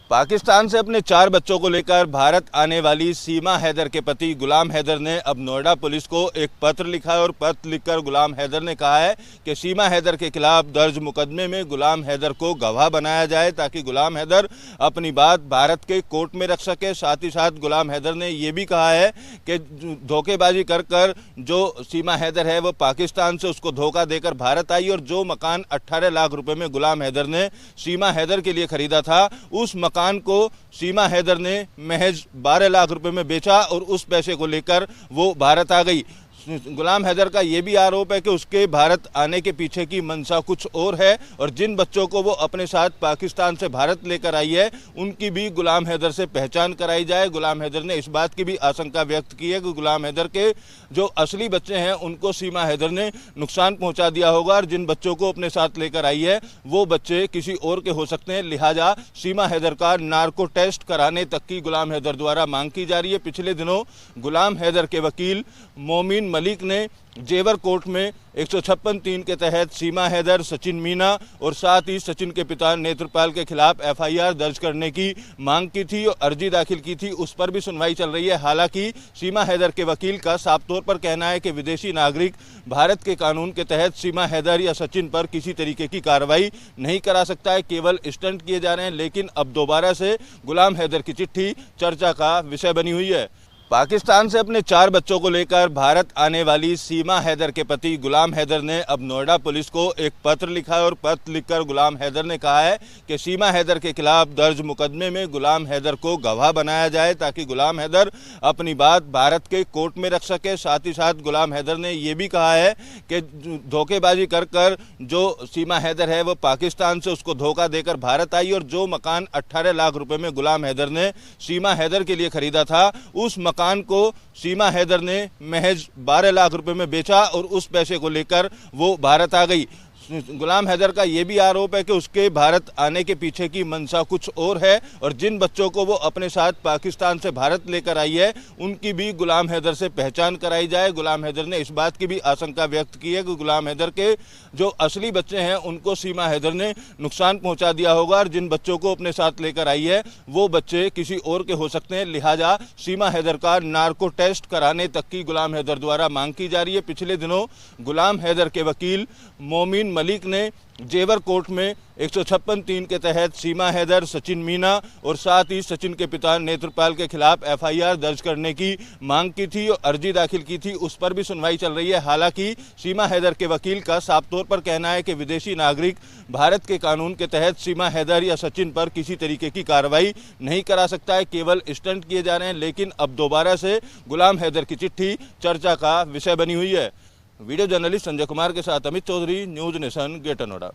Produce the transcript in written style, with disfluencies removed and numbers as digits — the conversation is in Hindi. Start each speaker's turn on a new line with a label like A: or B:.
A: पाकिस्तान से अपने 4 बच्चों को लेकर भारत आने वाली सीमा हैदर के पति गुलाम हैदर ने अब नोएडा पुलिस को एक पत्र लिखा है और पत्र लिखकर गुलाम हैदर ने कहा है कि सीमा हैदर के खिलाफ दर्ज मुकदमे में गुलाम हैदर को गवाह बनाया जाए ताकि गुलाम हैदर अपनी बात भारत के कोर्ट में रख सके। साथ ही साथ गुलाम हैदर ने यह भी कहा है कि धोखेबाजी कर कर जो सीमा हैदर है वो पाकिस्तान से उसको धोखा देकर भारत आई और जो मकान 18 लाख रुपए में गुलाम हैदर ने सीमा हैदर के लिए खरीदा था उस मकान को सीमा हैदर ने महज 12 लाख रुपए में बेचा और उस पैसे को लेकर वो भारत आ गई। गुलाम हैदर का ये भी आरोप है कि उसके भारत आने के पीछे की मंशा कुछ और है और जिन बच्चों को वो अपने साथ पाकिस्तान से भारत लेकर आई है उनकी भी गुलाम हैदर से पहचान कराई जाए। गुलाम हैदर ने इस बात की भी आशंका व्यक्त की है कि गुलाम हैदर के जो असली बच्चे हैं उनको सीमा हैदर ने नुकसान पहुंचा दिया होगा और जिन बच्चों को अपने साथ लेकर आई है वो बच्चे किसी और के हो सकते हैं, लिहाजा सीमा हैदर का नार्को टेस्ट कराने तक की गुलाम हैदर द्वारा मांग की जा रही है। पिछले दिनों गुलाम हैदर के वकील मोमिन मलिक ने जेवर कोर्ट में 156(3) के तहत सीमा हैदर, सचिन मीना और साथ ही सचिन के पिता नेत्रपाल के खिलाफ FIR दर्ज करने की मांग की थी और अर्जी दाखिल की थी। उस पर भी सुनवाई चल रही है। हालांकि सीमा हैदर के वकील का साफ तौर पर कहना है कि विदेशी नागरिक भारत के कानून के तहत सीमा हैदर या सचिन पर किसी तरीके की कार्रवाई नहीं करा सकता है, केवल स्टंट किए जा रहे हैं। लेकिन अब दोबारा से गुलाम हैदर की चिट्ठी चर्चा का विषय बनी हुई है। पाकिस्तान से अपने 4 बच्चों को लेकर भारत आने वाली सीमा हैदर के पति गुलाम हैदर ने अब नोएडा पुलिस को एक पत्र लिखा है और पत्र लिखकर गुलाम हैदर ने कहा है कि सीमा हैदर के खिलाफ दर्ज मुकदमे में गुलाम हैदर को गवाह बनाया जाए ताकि गुलाम हैदर अपनी बात भारत के कोर्ट में रख सके। साथ ही साथ गुलाम हैदर ने यह भी कहा है कि धोखेबाजी कर कर जो सीमा हैदर है वो पाकिस्तान से उसको धोखा देकर भारत आई और जो मकान 18 लाख रुपए में गुलाम हैदर ने सीमा हैदर के लिए खरीदा था उस मकान को सीमा हैदर ने महज 12 लाख रुपए में बेचा और उस पैसे को लेकर वो भारत आ गई। गुलाम हैदर का ये भी आरोप है कि उसके भारत आने के पीछे की मंशा कुछ और है और जिन बच्चों को वो अपने साथ पाकिस्तान से भारत लेकर आई है उनकी भी गुलाम हैदर से पहचान कराई जाए। गुलाम हैदर ने इस बात की भी आशंका व्यक्त की है कि गुलाम हैदर के जो असली बच्चे हैं उनको सीमा हैदर ने नुकसान पहुंचा दिया होगा और जिन बच्चों को अपने साथ लेकर आई है वो बच्चे किसी और के हो सकते हैं, लिहाजा सीमा हैदर का नार्को टेस्ट कराने तक की गुलाम हैदर द्वारा मांग की जा रही है। पिछले दिनों गुलाम हैदर के वकील मोमिन मलिक ने जेवर कोर्ट में 156(3) के तहत सीमा हैदर, सचिन मीना और साथ ही सचिन के पिता नेत्रपाल के खिलाफ FIR दर्ज करने की मांग की थी और अर्जी दाखिल की थी। उस पर भी सुनवाई चल रही है। हालांकि सीमा हैदर के वकील का साफ तौर पर कहना है कि विदेशी नागरिक भारत के कानून के तहत सीमा हैदर या सचिन पर किसी तरीके की कार्रवाई नहीं करा सकता है, केवल स्टंट किए जा रहे हैं। लेकिन अब दोबारा से गुलाम हैदर की चिट्ठी चर्चा का विषय बनी हुई है। वीडियो जर्नलिस्ट संजय कुमार के साथ Amit Chaudhary, news nation, greater Noida.